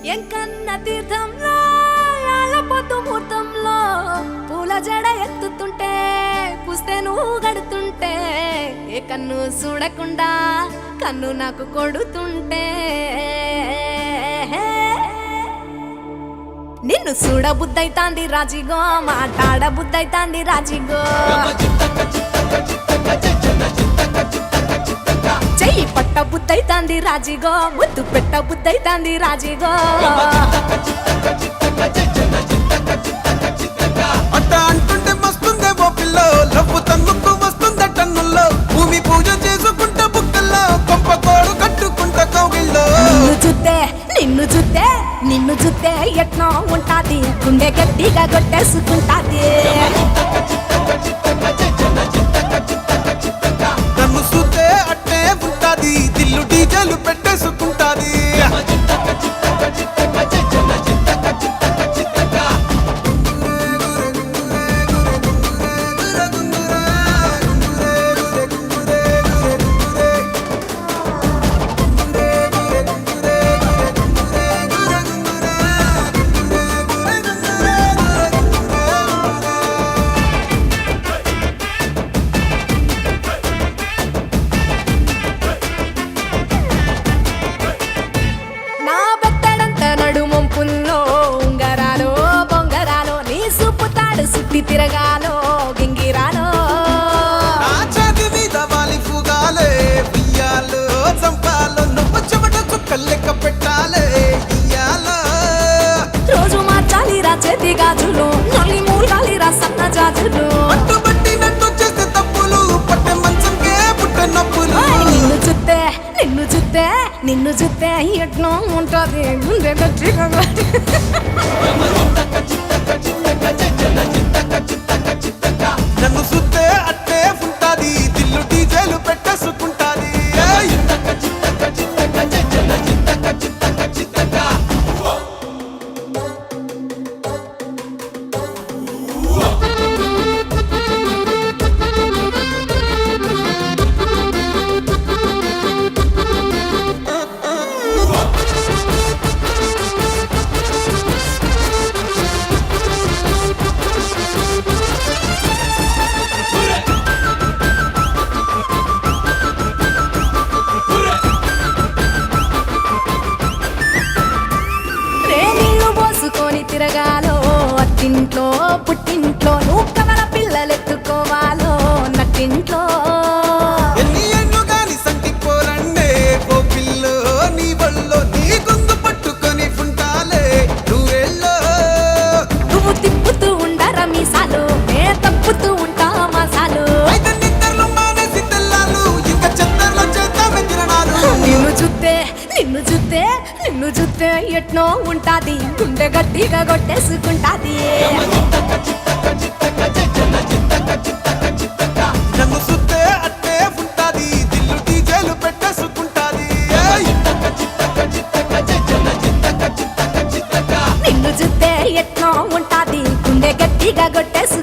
ఎంకన్న తీర్థంలో పొద్దు ముహూర్తంలో పూల జడ ఎత్తుతుంటే పుస్తే నువ్వు గడుతుంటే ఏ కన్ను చూడకుండా కన్ను నాకు కొడుతుంటే నిన్ను చూడ బుద్ధైతాంది రాజిగో మాట్లాడ బుద్ధైతాంది రాజిగో చెయ్యి పట్ట బుద్ధైతాంది రాజిగో ముద్దు పెట్ట బుద్ధైతాంది రాజిగో అట్ట అంటుంటే మస్తుందే ఓ పిల్లో లవ్వు తన్నుకు వస్తుందే టన్నుల్లో భూమి పూజ చేసుకుంటే బుక్కల్లో కొంప కోడు కట్టుకుంటే కౌగిల్లో నిన్ను చూస్తే ఎట్నో ఉంటాది గుండె గట్టిగా కొట్టేసుకుంటాది నన్ను చూస్తే అట్టే ఉంటాది దిల్లు డీజేలు పెట్టేసుకుంటాది తిరగాలో గింగిరాలో నా చాది మీద వాలి ఫుగాలే బియ్యాలు చంపాలో నువ్వు చెమట చుక్కలు లెక్క పెట్టాలే ఇయ్యాలో రోజు మార్చాలి రా చేతి గాజులు నల్లి మూలాలి రా సన్న జాజులు పట్టుబట్టి నన్ను చేసే తప్పులు పట్టే మంచంకే పుట్టే నొప్పులు నిన్ను చూస్తే ఎట్నో ఉంటది గుండె గట్టిగా నన్ను సుత్తే అట్టే ఉంటాది దిల్లు డీజేలు పెట్టేసుకుంటాది తిరగాలో అత్తింట్లో పుట్టింట్లో నువ్వు కవల పిల్లలెత్తుకోవాలో నట్టింట్లో ఎన్ని ఎన్ను గాని సంటిపోరండే ఓ పిల్లో నీ వల్లో నీ గొంతు పట్టుకొని ఉంటాలే నువ్వెల్లో నువ్వు తిప్పుతూ ఉండరా మీసాలు నే తప్పుతూ ఉంటా మసాలు అయితే నిద్రలు మానేసి తెల్లాలు ఇంకా చెత్తర్లో చేద్దామే తిరణాలు నిన్ను చూస్తే ఎట్నో ఉంటాది గుండె గట్టిగా కొట్టేసుకుంటాది నన్ను సుత్తే అట్టే ఉంటాది దిల్లు డీజేలు పెట్టేసుకుంటాది నిన్ను చూస్తే ఎట్నో ఉంటాది గుండె గట్టిగా కొట్టేసు